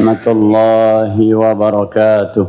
warahmatullahi wabarakatuh.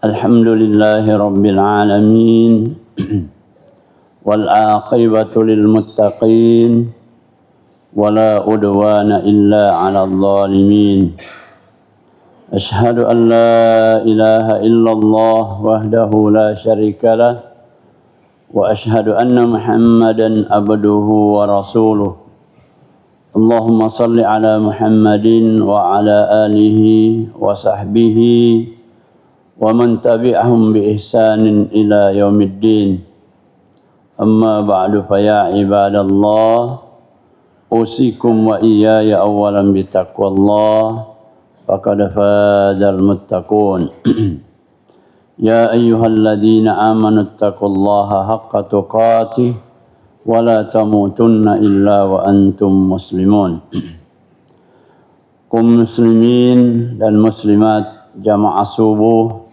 Alhamdulillahi rabbil alamin. Wal aqibatu lil muttaqin. Wala udwana illa 'alal zalimin. Ashhadu an la ilaha illallah wahdahu la syarika lah. Wa ashhadu anna Muhammadan abduhu wa rasuluh. Allahumma salli ala Muhammadin wa ala alihi wa sahbihi wa man tabi'ahum bi ihsanin ila yaumiddin. Amma ba'du fa ya ibadallah, usikum wa iyaya awalan bi taqwallah, faqad fazal muttaqun. Ya ayyuhalladzina amanu taqullaha haqqa tuqatih wa la tamutunna illa wa antum muslimun. Kaum muslimin dan muslimat jamaah subuh,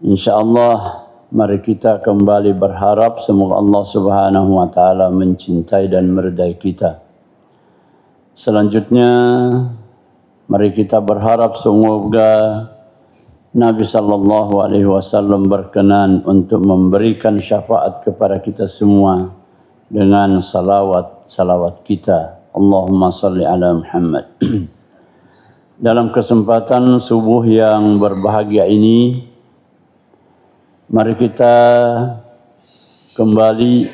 insyaallah mari kita kembali berharap semoga Allah Subhanahu wa taala mencintai dan meridai kita. Selanjutnya mari kita berharap semoga Nabi sallallahu alaihi wasallam berkenan untuk memberikan syafaat kepada kita semua dengan salawat kita. Allahumma salli ala Muhammad. Dalam kesempatan subuh yang berbahagia ini, mari kita kembali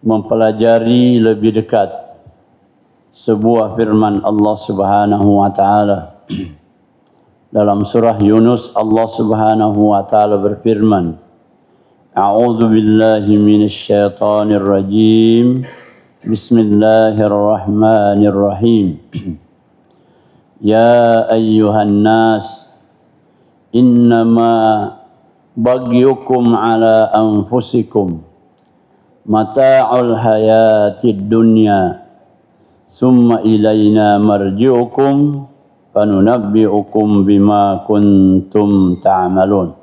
mempelajari lebih dekat sebuah firman Allah Subhanahu wa taala. Dalam surah Yunus, Allah Subhanahu wa taala berfirman, A'udzu billahi minasy syaithanir rajim. Bismillahirrahmanirrahim. Ya ayyuhan nas, innama bagyukum ala anfusikum mata'ul hayatid dunya summa ilayna marji'ukum fanunabbi'ukum bima kuntum ta'malun.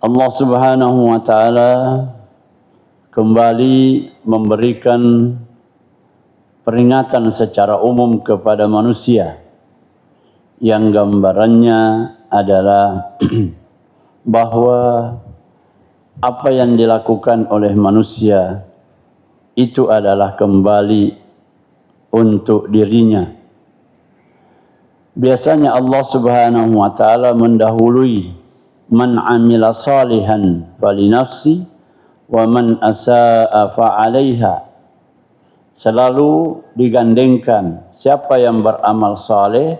Allah Subhanahu wa taala kembali memberikan peringatan secara umum kepada manusia yang gambarannya adalah bahwa apa yang dilakukan oleh manusia itu adalah kembali untuk dirinya. Biasanya Allah Subhanahu wa taala mendahului man amila salihan falinafsi wa man asaa fa'alaiha. Selalu digandengkan siapa yang beramal saleh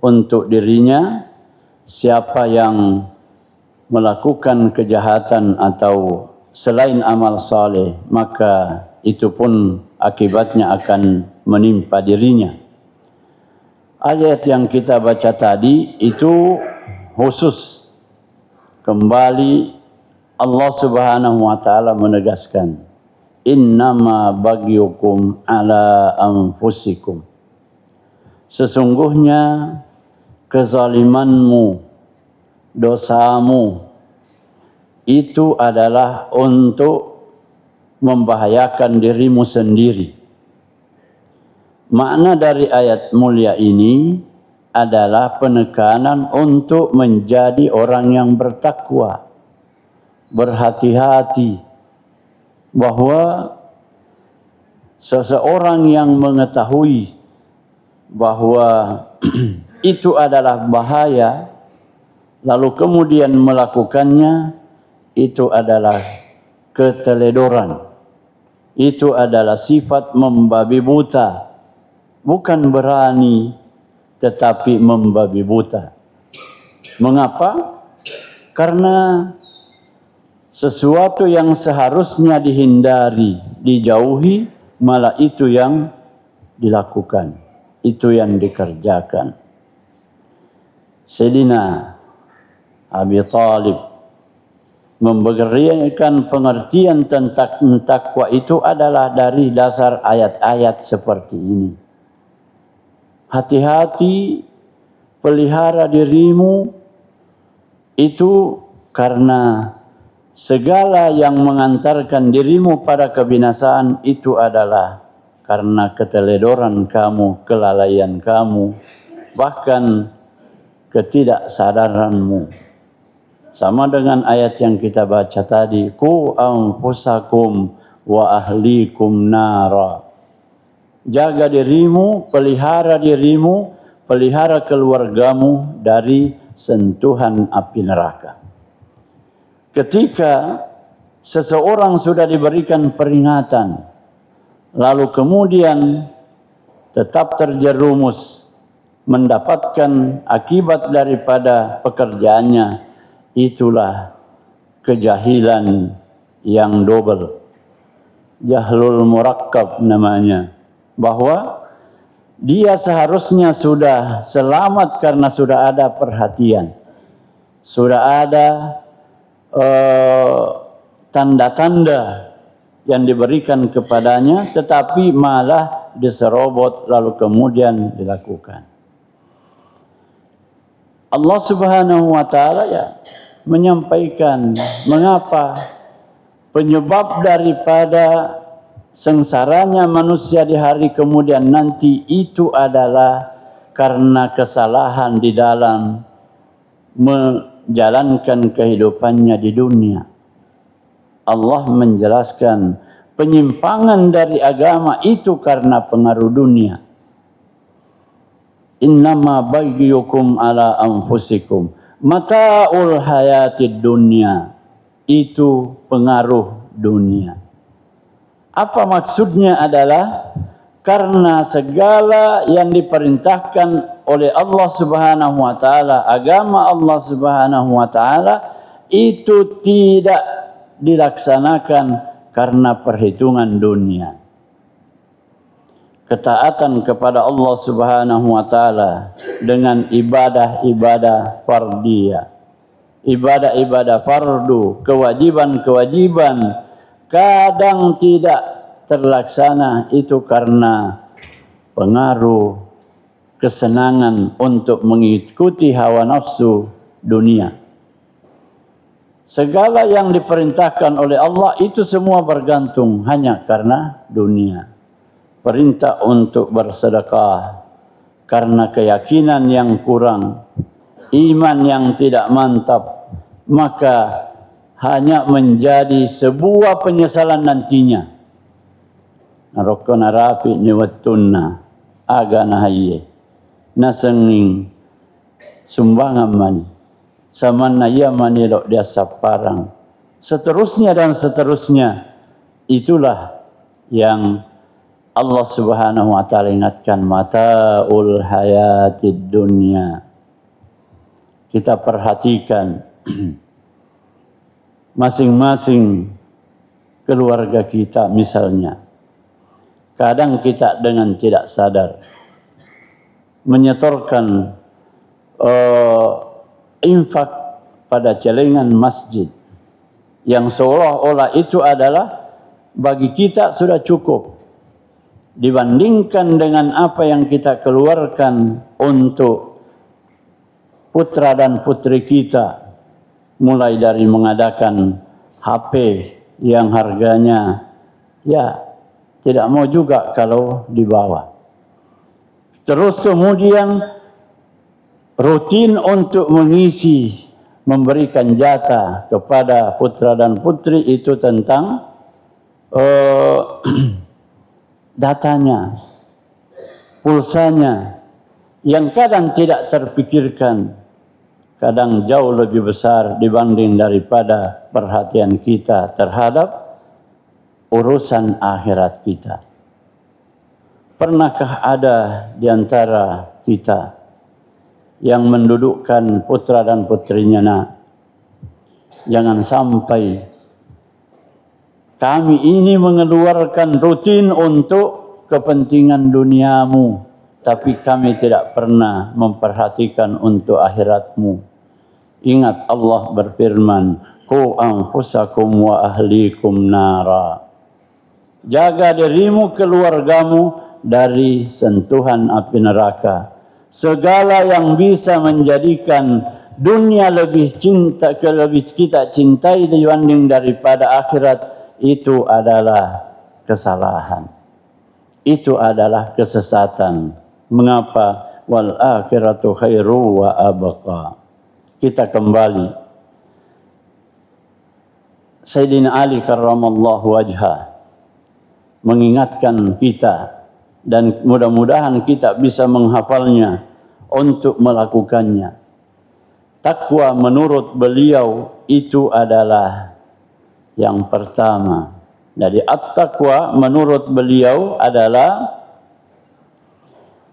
untuk dirinya, siapa yang melakukan kejahatan atau selain amal saleh maka itu pun akibatnya akan menimpa dirinya. Ayat yang kita baca tadi itu khusus. Kembali Allah Subhanahu wa taala menegaskan, innama bagyukum ala anfusikum. Sesungguhnya kezalimanmu, dosamu itu adalah untuk membahayakan dirimu sendiri. Makna dari ayat mulia ini adalah penekanan untuk menjadi orang yang bertakwa, berhati-hati, bahwa seseorang yang mengetahui bahwa itu adalah bahaya, lalu kemudian melakukannya, itu adalah keteledoran. Itu adalah sifat membabi buta, bukan berani, tetapi membabi buta. Mengapa? Karena sesuatu yang seharusnya dihindari, dijauhi, malah itu yang dilakukan, itu yang dikerjakan. Sayyidina Abi Thalib memberikan pengertian tentang takwa itu adalah dari dasar ayat-ayat seperti ini. Hati-hati, pelihara dirimu itu karena segala yang mengantarkan dirimu pada kebinasaan itu adalah karena keteledoran kamu, kelalaian kamu, bahkan ketidaksadaranmu. Sama dengan ayat yang kita baca tadi, qu anfusakum wa ahlikum nara. Jaga dirimu, pelihara keluargamu dari sentuhan api neraka. Ketika seseorang sudah diberikan peringatan, lalu kemudian tetap terjerumus mendapatkan akibat daripada pekerjaannya, itulah kejahilan yang double. Jahlul murakkab namanya. Bahwa dia seharusnya sudah selamat karena sudah ada perhatian. Sudah ada tanda-tanda yang diberikan kepadanya, tetapi malah diserobot lalu kemudian dilakukan. Allah Subhanahu wa taala menyampaikan mengapa penyebab daripada sengsaranya manusia di hari kemudian nanti itu adalah karena kesalahan di dalam menjalankan kehidupannya di dunia. Allah menjelaskan penyimpangan dari agama itu karena pengaruh dunia. Innama baghiyukum ala anfusikum mata'ul hayatid dunya. Itu pengaruh dunia. Apa maksudnya adalah karena segala yang diperintahkan oleh Allah Subhanahu wa taala, agama Allah Subhanahu wa taala itu tidak dilaksanakan karena perhitungan dunia. Ketaatan kepada Allah Subhanahu wa taala dengan ibadah-ibadah fardiyah, ibadah-ibadah fardu, kewajiban-kewajiban kadang tidak terlaksana itu karena pengaruh kesenangan untuk mengikuti hawa nafsu dunia. Segala yang diperintahkan oleh Allah itu semua bergantung hanya karena dunia. Perintah untuk bersedekah karena keyakinan yang kurang, iman yang tidak mantap, maka hanya menjadi sebuah penyesalan nantinya. Narokona rapi niwattunna aga nahaye nasenging sumbangan mani samanna ia manilok dia saparang, seterusnya dan seterusnya. Itulah yang Allah Subhanahu wa taala ingatkan, mata'ul hayatid dunya. Kita perhatikan masing-masing keluarga kita misalnya. Kadang kita dengan tidak sadar menyetorkan infak pada celengan masjid yang seolah-olah itu adalah bagi kita sudah cukup dibandingkan dengan apa yang kita keluarkan untuk putra dan putri kita, mulai dari mengadakan HP yang harganya tidak mau juga kalau dibawa. Terus kemudian rutin untuk mengisi, memberikan jatah kepada putra dan putri itu tentang datanya, pulsanya, yang kadang tidak terpikirkan, kadang jauh lebih besar dibanding daripada perhatian kita terhadap urusan akhirat kita. Pernahkah ada di antara kita yang mendudukkan putra dan putrinya, nak, jangan sampai kami ini mengeluarkan rutin untuk kepentingan duniamu, tapi kami tidak pernah memperhatikan untuk akhiratmu. Ingat Allah berfirman, qu anfusakum wa ahlikum nara. Jaga dirimu, keluargamu dari sentuhan api neraka. Segala yang bisa menjadikan dunia lebih kita cintai dibanding daripada akhirat, itu adalah kesalahan. itu adalah kesesatan. Mengapa? Wal akhiratu khairu wa abqa. Kita kembali. Sayyidina Ali karramallahu wajhah mengingatkan kita, dan mudah-mudahan kita bisa menghafalnya untuk melakukannya. Takwa menurut beliau itu adalah yang pertama. Jadi at-taqwa menurut beliau adalah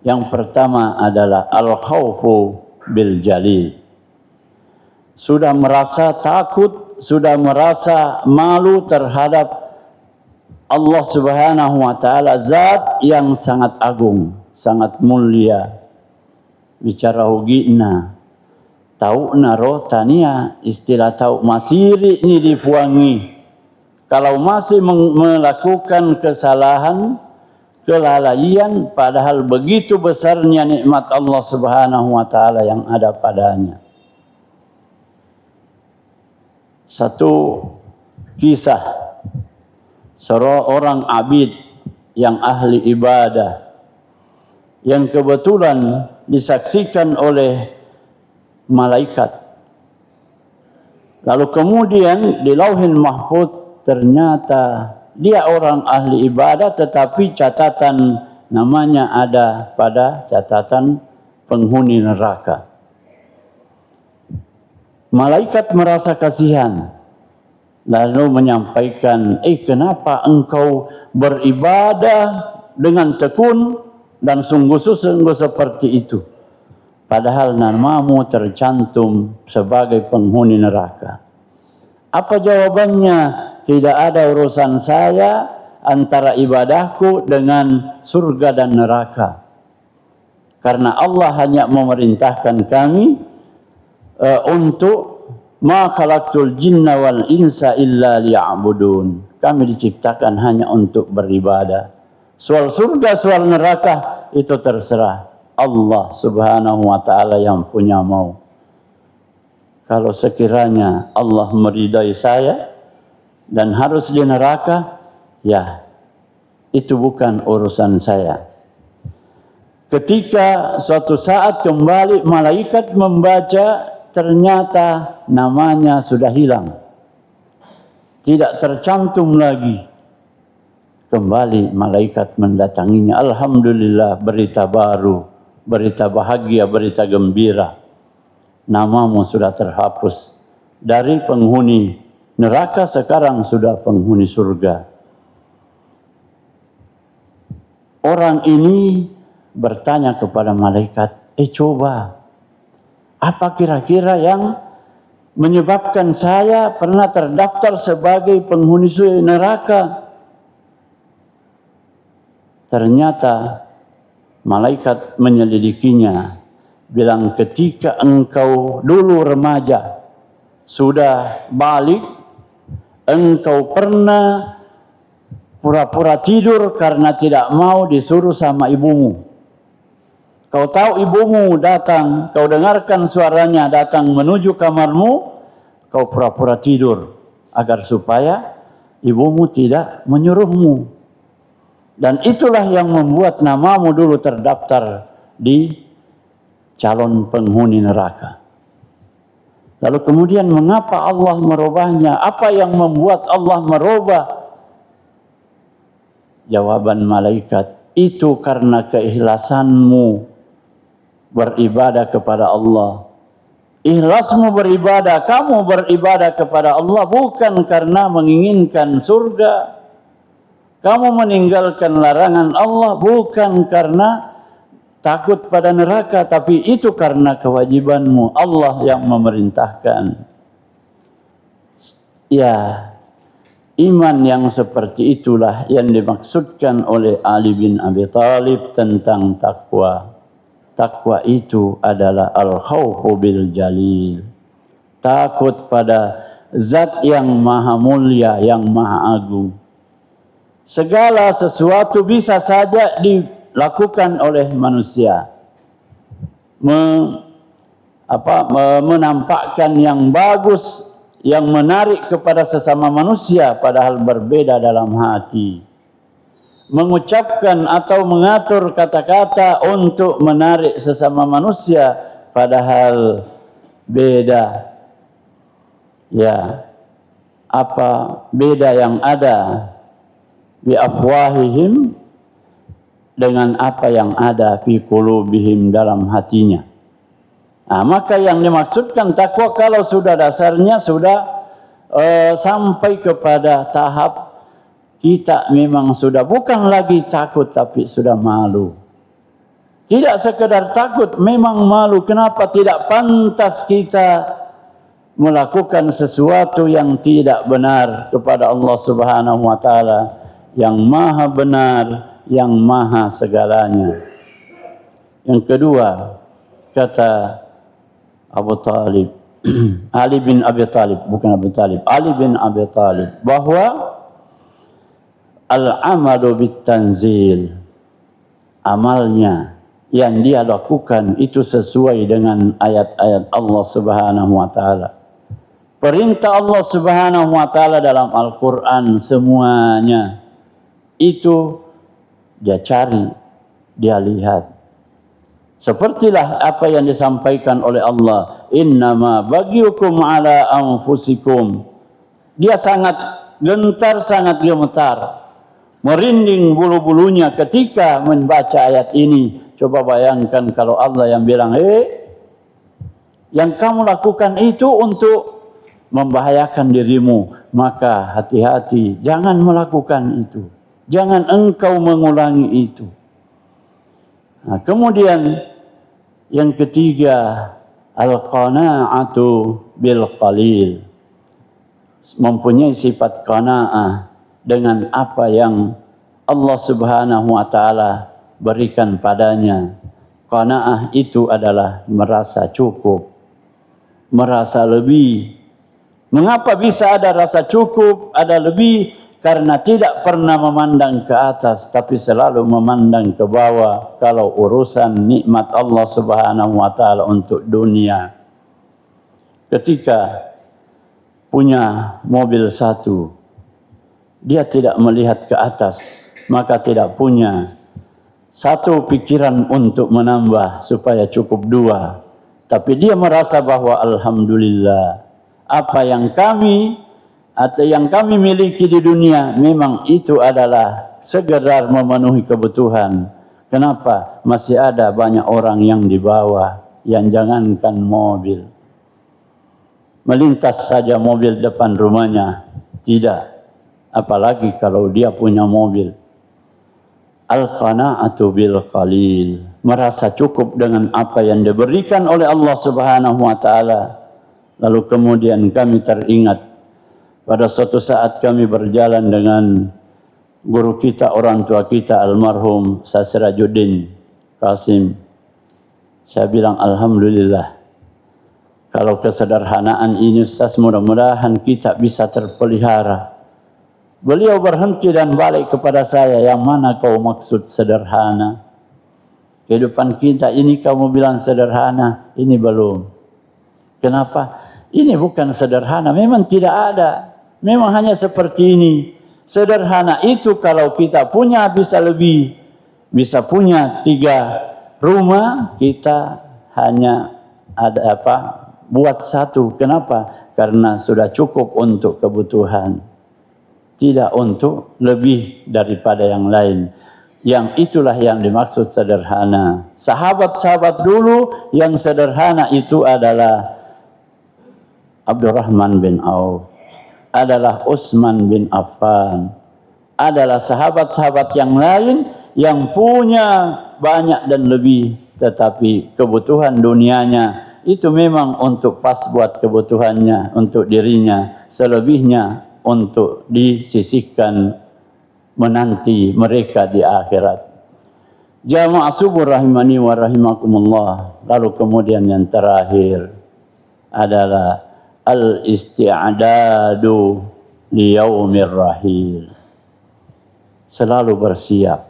yang pertama adalah al-khawfu bil jalil. Sudah merasa takut, sudah merasa malu terhadap Allah Subhanahu wa taala, zat yang sangat agung, sangat mulia. Bicara hugina, tahu naro tania, istilah tahu masiri ini dipuangi. Kalau masih melakukan kesalahan, kelalaian, padahal begitu besarnya nikmat Allah Subhanahu wa taala yang ada padanya. Satu kisah seorang abid yang ahli ibadah yang kebetulan disaksikan oleh malaikat. Lalu kemudian di Lauhil Mahfuz ternyata dia orang ahli ibadah, tetapi catatan namanya ada pada catatan penghuni neraka. Malaikat merasa kasihan, lalu menyampaikan, kenapa engkau beribadah dengan tekun dan sungguh-sungguh seperti itu, padahal namamu tercantum sebagai penghuni neraka. Apa jawabannya? Tidak ada urusan saya antara ibadahku dengan surga dan neraka. Karena Allah hanya memerintahkan kami untuk ma khalaqtul jinna wal insa illa liya'budun. Kami diciptakan hanya untuk beribadah. Soal surga, soal neraka itu terserah Allah Subhanahu wa taala yang punya mau. Kalau sekiranya Allah meridai saya dan harus di neraka, ya itu bukan urusan saya. Ketika suatu saat kembali malaikat membaca, ternyata namanya sudah hilang, tidak tercantum lagi. Kembali malaikat mendatanginya, alhamdulillah, berita baru, berita bahagia, berita gembira, namamu sudah terhapus dari penghuni neraka, sekarang sudah penghuni surga. Orang ini bertanya kepada malaikat, coba, apa kira-kira yang menyebabkan saya pernah terdaftar sebagai penghuni neraka? Ternyata malaikat menyelidikinya, bilang, ketika engkau dulu remaja, sudah balik, engkau pernah pura-pura tidur karena tidak mau disuruh sama ibumu. Kau tahu ibumu datang, kau dengarkan suaranya datang menuju kamarmu, kau pura-pura tidur agar supaya ibumu tidak menyuruhmu. Dan itulah yang membuat namamu dulu terdaftar di calon penghuni neraka. Lalu kemudian mengapa Allah merubahnya? Apa yang membuat Allah merubah? Jawaban malaikat, itu karena keikhlasanmu beribadah kepada Allah. Ikhlasmu beribadah, kamu beribadah kepada Allah bukan karena menginginkan surga. Kamu meninggalkan larangan Allah bukan karena takut pada neraka, tapi itu karena kewajibanmu. Allah yang memerintahkan. Ya, iman yang seperti itulah yang dimaksudkan oleh Ali bin Abi Thalib tentang takwa. Takwa itu adalah al-khawfu bil jalil. Takut pada zat yang maha mulia, yang maha agung. Segala sesuatu bisa saja dilakukan oleh manusia. Menampakkan yang bagus, yang menarik kepada sesama manusia, padahal berbeda dalam hati. mengucapkan atau mengatur kata-kata untuk menarik sesama manusia, padahal beda. Ya, apa beda yang ada bi afwahihim dengan apa yang ada fi qulubihim, dalam hatinya. Nah, maka yang dimaksudkan takwa kalau sudah dasarnya sudah sampai kepada tahap kita memang sudah bukan lagi takut tapi sudah malu. Tidak sekedar takut, memang malu. Kenapa? Tidak pantas kita melakukan sesuatu yang tidak benar kepada Allah Subhanahu wa taala yang maha benar, yang maha segalanya. Yang kedua, kata Abu Talib, Ali bin Abi Talib, bukan Abu Talib, Ali bin Abi Talib, bahwa al-amalu bit-tanzil, amalnya yang dia lakukan itu sesuai dengan ayat-ayat Allah Subhanahu wa taala. Perintah Allah Subhanahu wa taala dalam Al-Qur'an semuanya itu dia cari, dia lihat. Sepertilah apa yang disampaikan oleh Allah, innama bagyukum ala anfusikum. Dia sangat gentar, sangat gemetar, merinding bulu-bulunya ketika membaca ayat ini. Coba bayangkan kalau Allah yang bilang, yang kamu lakukan itu untuk membahayakan dirimu, maka hati-hati, jangan melakukan itu. Jangan engkau mengulangi itu. Nah, kemudian yang ketiga, al-qana'atu bil qalil. Mempunyai sifat qana'ah dengan apa yang Allah Subhanahu wa taala berikan padanya. Qanaah itu adalah merasa cukup, merasa lebih. Mengapa bisa ada rasa cukup, ada lebih? Karena tidak pernah memandang ke atas, tapi selalu memandang ke bawah kalau urusan nikmat Allah Subhanahu wa taala untuk dunia. Ketika punya mobil satu, dia tidak melihat ke atas, maka tidak punya satu pikiran untuk menambah supaya cukup dua. Tapi dia merasa bahwa alhamdulillah, apa yang kami atau yang kami miliki di dunia memang itu adalah sekedar memenuhi kebutuhan. Kenapa? Masih ada banyak orang yang di bawah, yang jangankan mobil, melintas saja mobil depan rumahnya tidak, apalagi kalau dia punya mobil. Al-qana'atu bil qalil, merasa cukup dengan apa yang diberikan oleh Allah Subhanahu wa taala. Lalu kemudian kami teringat pada suatu saat kami berjalan dengan guru kita, orang tua kita almarhum Sirajuddin Qasim. Saya bilang alhamdulillah, kalau kesederhanaan ini Ustaz, mudah-mudahan kita bisa terpelihara. Beliau berhenti dan balik kepada saya, yang mana kau maksud sederhana? Kehidupan kita ini kamu bilang sederhana, ini belum. Kenapa? Ini bukan sederhana, memang tidak ada. Memang hanya seperti ini. Sederhana itu kalau kita punya bisa lebih. Bisa punya 3 rumah, kita hanya ada buat 1. Kenapa? Karena sudah cukup untuk kebutuhan. Tidak untuk lebih daripada yang lain. Yang itulah yang dimaksud sederhana. Sahabat-sahabat dulu yang sederhana itu adalah Abdurrahman bin Auf, adalah Utsman bin Affan, adalah sahabat-sahabat yang lain yang punya banyak dan lebih, tetapi kebutuhan dunianya itu memang untuk pas buat kebutuhannya, untuk dirinya, selebihnya untuk disisihkan menanti mereka di akhirat. Jamaah subuh rahimani wa rahimakumullah. Lalu kemudian yang terakhir adalah al-isti'adadu liyaumir rahil. Selalu bersiap,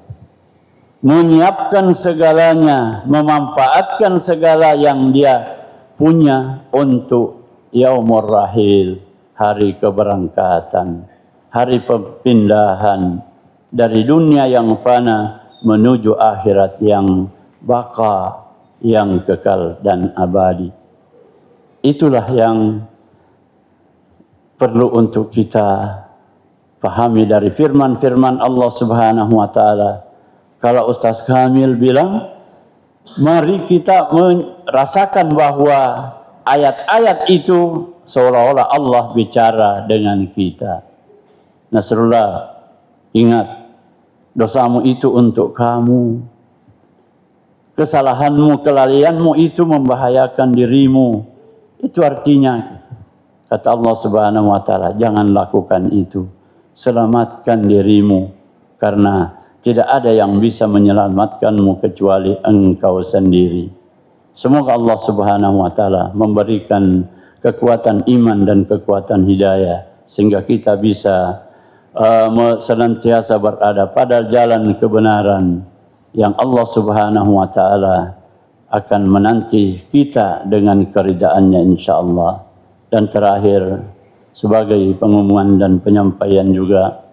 menyiapkan segalanya, memanfaatkan segala yang dia punya untuk yaumur rahil, hari keberangkatan, hari perpindahan dari dunia yang fana menuju akhirat yang baka, yang kekal dan abadi. Itulah yang perlu untuk kita pahami dari firman-firman Allah Subhanahu wa taala. Kalau Ustaz Kamil bilang, mari kita merasakan bahwa ayat-ayat itu seolah-olah Allah bicara dengan kita. Nasrullah, ingat, dosamu itu untuk kamu. Kesalahanmu, kelalaianmu itu membahayakan dirimu. Itu artinya, kata Allah Subhanahu wa taala, jangan lakukan itu. Selamatkan dirimu, karena tidak ada yang bisa menyelamatkanmu kecuali engkau sendiri. Semoga Allah Subhanahu wa taala memberikan kekuatan iman dan kekuatan hidayah sehingga kita bisa senantiasa berada pada jalan kebenaran yang Allah Subhanahu wa taala akan menanti kita dengan keridaannya insyaallah. Dan terakhir, sebagai pengumuman dan penyampaian juga,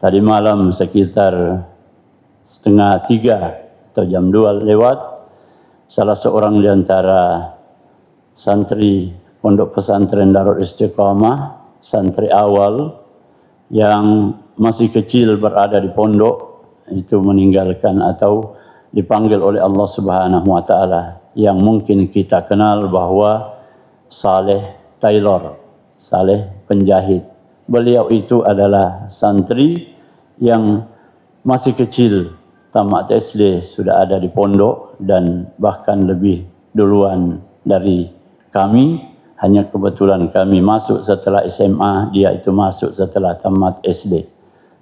tadi malam sekitar 2:30 atau jam 2 lewat, salah seorang di antara santri Pondok Pesantren Darul Istiqamah, santri awal yang masih kecil berada di pondok, itu meninggalkan atau dipanggil oleh Allah Subhanahu wa taala, yang mungkin kita kenal bahwa Saleh Taylor, Saleh penjahit. Beliau itu adalah santri yang masih kecil, tamat SD sudah ada di pondok dan bahkan lebih duluan dari kami. Hanya kebetulan kami masuk setelah SMA, dia itu masuk setelah tamat SD.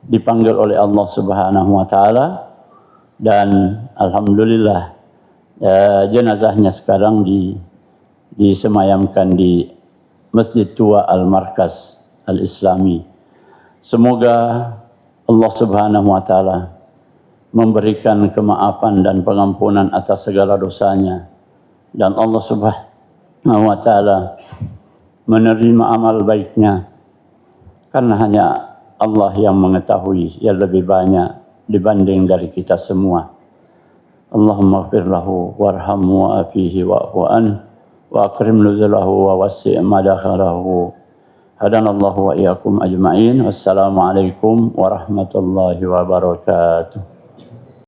Dipanggil oleh Allah Subhanahu wa taala dan alhamdulillah jenazahnya sekarang disemayamkan di Masjid Tua Al-Markaz Al-Islami. Semoga Allah Subhanahu wa taala memberikan kemaafan dan pengampunan atas segala dosanya, dan Allah Subhanahu wa taala menerima amal baiknya, karena hanya Allah yang mengetahui yang lebih banyak dibanding dari kita semua. Allahumma ighfir lahu warhamhu wa'afihi wa'fu anhu wa akrim nuzulahu wa wasi' madakhalahu. Hadanallahu wa iyyakum ajma'in. Wassalamualaikum warahmatullahi wabarakatuh.